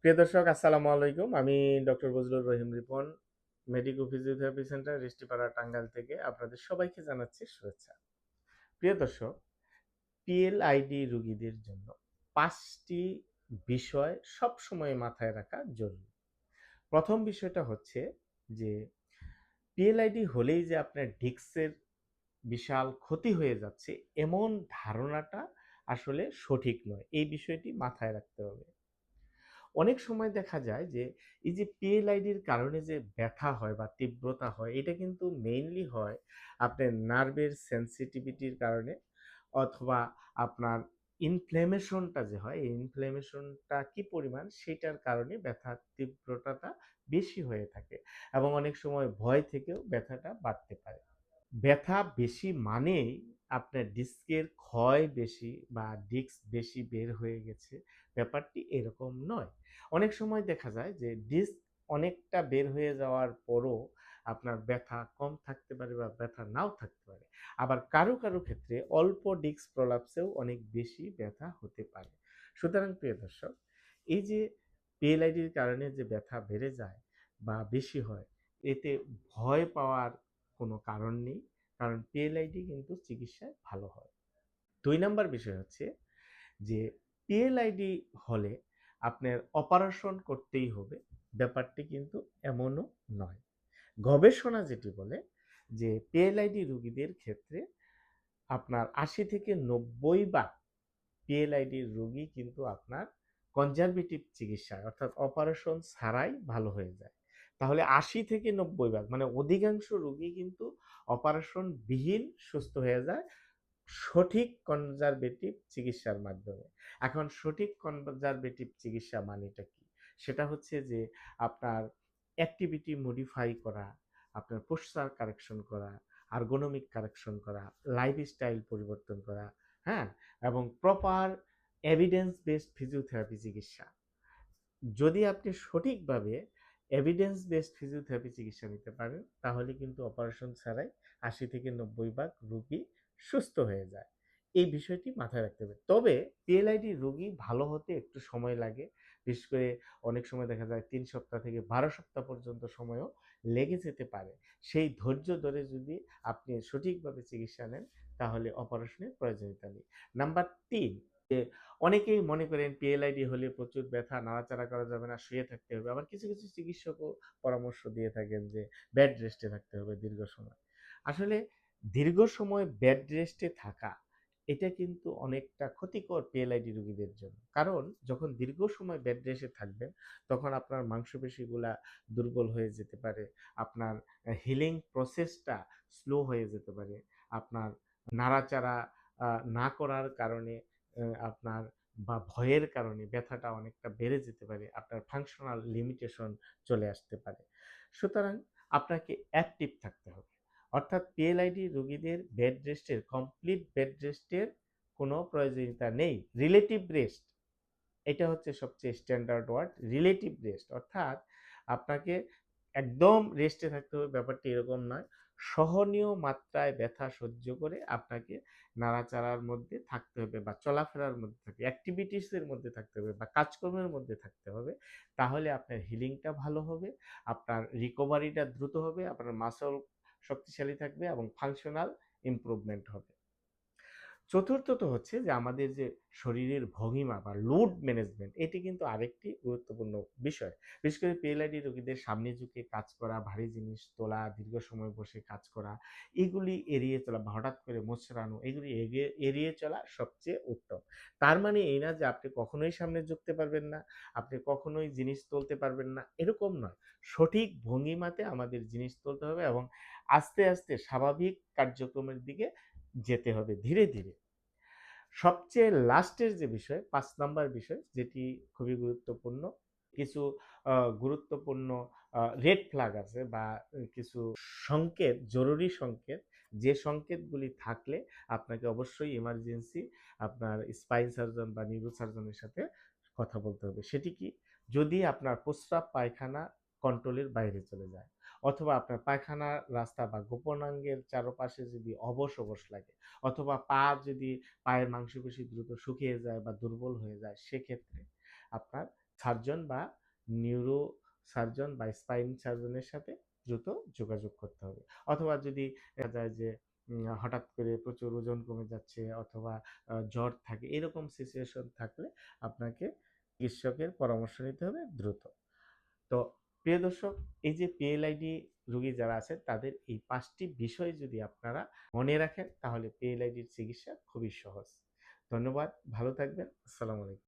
প্রিয় দর্শক, আসসালামু আলাইকুম। আমি doctor Bazlur Rahim Ripon, medico physiotherapy centre, Restipara, Tangail থেকে আপনাদের সবাইকে জানাচ্ছি শুভেচ্ছা। প্রিয় দর্শক, পিএলআইডি রোগীদের জন্য ৫টি বিষয় সবসময় মাথায় রাখা জরুরি। প্রথম বিষয়টা হচ্ছে যে পিএলআইডি হলেই যে আপনার ডিস্কের বিশাল ক্ষতি হয়ে যাচ্ছে এমন ধারণাটা আসলে সঠিক নয়। এই বিষয়টি মাথায় রাখতে হবে। অনেক সময় দেখা যায় যে এই যে পিএলআইডির কারণে যে ব্যথা হয় বা তীব্রতা হয়, এটা কিন্তু মেইনলি হয় আপনার নার্ভের সেন্সিটিভিটির কারণে, অথবা আপনার ইনফ্ল্যামেশনটা যে হয়, এই ইনফ্ল্যামেশনটা কি পরিমাণ সেটার কারণে ব্যথার তীব্রতাটা বেশি হয়ে থাকে, এবং অনেক সময় ভয় থেকেও ব্যথাটা বাড়তে পারে। ব্যথা বেশি মানেই আপনার ডিস্কের ক্ষয় বেশি বা ডিস্ক বেশি বের হয়ে গেছে, ব্যাপারটি এরকম নয়। অনেক সময় দেখা যায় যে ডিস্ক অনেকটা বের হয়ে যাওয়ার পরও আপনার ব্যথা কম থাকতে পারে বা ব্যথা নাও থাকতে পারে। আবার কারো কারো ক্ষেত্রে অল্প ডিস্ক প্রলাপসেও অনেক বেশি ব্যথা হতে পারে। সুতরাং প্রিয় দর্শক, এই যে পিএলআইডির কারণে যে ব্যথা বেড়ে যায় বা বেশি হয়, এতে ভয় পাওয়ার কোনো কারণ নেই, কারণ পিএলআইডি কিন্তু চিকিৎসায় ভালো হয়। ২ নাম্বার বিষয় হচ্ছে যে পিএলআইডি হলে আপনার অপারেশন করতেই হবে, ব্যাপারটি কিন্তু এমনও নয়। গবেষণা যেটি বলে যে পিএলআইডি রোগীদের ক্ষেত্রে আপনার ৮০ থেকে ৯০ ভাগ পিএলআইডি রোগী কিন্তু আপনার কনজারভেটিভ চিকিৎসায়, অর্থাৎ অপারেশন ছাড়াই ভালো হয়ে যায়। তাহলে ৮০ থেকে ৯০ ভাগ মানে অধিকাংশ রোগী কিন্তু অপারেশন বিহীন সুস্থ হয়ে যায় সঠিক কনজারভেটিভ চিকিৎসার মাধ্যমে। এখন সঠিক কনজারভেটিভ চিকিৎসা মানেটা কি? সেটা হচ্ছে যে আপনার অ্যাক্টিভিটি মডিফাই করা, আপনার পোশ্চার কারেকশন করা, আর্গোনমিক কারেকশন করা, লাইফস্টাইল পরিবর্তন করা, হ্যাঁ? এবং প্রপার এভিডেন্স বেসড ফিজিওথেরাপি চিকিৎসা। যদি আপনি সঠিকভাবে এভিডেন্স বেসড ফিজিওথেরাপি চিকিৎসা নিতে পারেন, তাহলে কিন্তু অপারেশন ছাড়াই ৮০ থেকে ৯০ ভাগ রোগী সুস্থ হয়ে যায়। এই বিষয়টি মাথায় রাখতে হবে। তবে পিএলআইডি রোগী ভালো হতে একটু সময় লাগে। বিশেষ করে অনেক সময় দেখা যায় ৩ সপ্তাহ থেকে ১২ সপ্তাহ পর্যন্ত সময়ও লেগে যেতে পারে। সেই ধৈর্য ধরে যদি আপনি সঠিকভাবে চিকিৎসা নেন, তাহলে অপারেশনের প্রয়োজনীয়তা নেই। নাম্বার ৩, যে অনেকেই মনে করেন পিএলআইডি হলে প্রচুর ব্যথা, নাড়াচাড়া করা যাবে না, শুয়ে থাকতে হবে। আবার কিছু কিছু চিকিৎসকও পরামর্শ দিয়ে থাকেন যে বেড রেস্টে থাকতে হবে দীর্ঘ সময়। আসলে দীর্ঘ সময় বেড রেস্টে থাকা, এটা কিন্তু অনেকটা ক্ষতিকর পিএলআইডি রোগীদের জন্য। কারণ যখন দীর্ঘ সময় বেড রেস্টে থাকবেন, তখন আপনার মাংসপেশিগুলা দুর্বল হয়ে যেতে পারে, আপনার হিলিং প্রসেসটা স্লো হয়ে যেতে পারে, আপনার নাড়াচাড়া না করার কারণে আপনার বা ভয়ের কারণে ব্যথাটা অনেকটা বেড়ে যেতে পারে, আপনার ফাংশনাল লিমিটেশন চলে আসতে পারে। সুতরাং আপনাকে অ্যাক্টিভ থাকতে হবে। অর্থাৎ পিএলআইডি রোগীদের বেড রেস্টের, কমপ্লিট বেড রেস্টের কোনো প্রয়োজনীয়তা নেই। রিলেটিভ রেস্ট, এটা হচ্ছে সবচেয়ে স্ট্যান্ডার্ড ওয়ার্ড, রিলেটিভ রেস্ট। অর্থাৎ আপনাকে একদম রেস্টে থাকতে হবে, ব্যাপারটি এরকম নয়। সহনীয় মাত্রায় ব্যথা সহ্য করে আপনাকে নাড়াচাড়ার মধ্যে থাকতে হবে বা চলাফেরার মধ্যে থাকতে, অ্যাক্টিভিটিসের মধ্যে থাকতে হবে বা কাজকর্মের মধ্যে থাকতে হবে। তাহলে আপনার হিলিংটা ভালো হবে, আপনার রিকভারিটা দ্রুত হবে, আপনার মাসল শক্তিশালী থাকবে এবং ফাংশনাল ইমপ্রুভমেন্ট হবে। চতুর্থত হচ্ছে যে আমাদের যে শরীরের ভঙ্গিমা বা লোড ম্যানেজমেন্ট, এটি কিন্তু আরেকটি গুরুত্বপূর্ণ বিষয়। বিশেষ করে পিএলআইডি রোগীদের সামনে ঝুঁকে কাজ করা, ভারী জিনিস তোলা, দীর্ঘ সময় বসে কাজ করা, এগুলি এড়িয়ে চলা বা হঠাৎ করে মোচড়ানো, এগুলি এড়িয়ে চলা সবচেয়ে উত্তম। তার মানে এই না যে আপনি কখনোই সামনে ঝুঁকতে পারবেন না, আপনি কখনোই জিনিস তুলতে পারবেন না, এরকম নয়। সঠিক ভঙ্গিমাতে আমাদের জিনিস তুলতে হবে এবং আস্তে আস্তে স্বাভাবিক কার্যক্রমের দিকে যেতে হবে ধীরে ধীরে। সবচেয়ে লাস্টের যে বিষয়, ৫ নাম্বার বিষয়, যেটি খুবই গুরুত্বপূর্ণ, কিছু গুরুত্বপূর্ণ রেড ফ্ল্যাগ আছে বা কিছু সংকেত, জরুরি সংকেত, যে সংকেতগুলি থাকলে আপনাকে অবশ্যই ইমার্জেন্সি আপনার স্পাইন সার্জন বা নিউরো সার্জনের সাথে কথা বলতে হবে। সেটি কি? যদি আপনার প্রস্রাব পায়খানা কন্ট্রোলের বাইরে চলে যায়, অথবা আপনার পায়খানার রাস্তা বা গোপনাঙ্গের চারপাশে যদি অবশ অবশ লাগে, অথবা পা যদি, পায়ের মাংসপেশি দ্রুত শুকিয়ে যায় বা দুর্বল হয়ে যায়, সেক্ষেত্রে আপনার সার্জন বা নিউরো সার্জন বা স্পাইন সার্জনের সাথে দ্রুত যোগাযোগ করতে হবে। অথবা যদি দেখা যায় যে হঠাৎ করে প্রচুর ওজন কমে যাচ্ছে অথবা জ্বর থাকে, এরকম সিচুয়েশন থাকলে আপনাকে চিকিৎসকের পরামর্শ নিতে হবে দ্রুত। তো প্রিয় দর্শক, এই যে পিএলআইডি রোগী যারা আছেন তাদের এই 5টি বিষয় যদি আপনারা মনে রাখেন তাহলে পিএলআইডির চিকিৎসা খুবই সহজ। ধন্যবাদ, ভালো থাকবেন। আসসালামু আলাইকুম।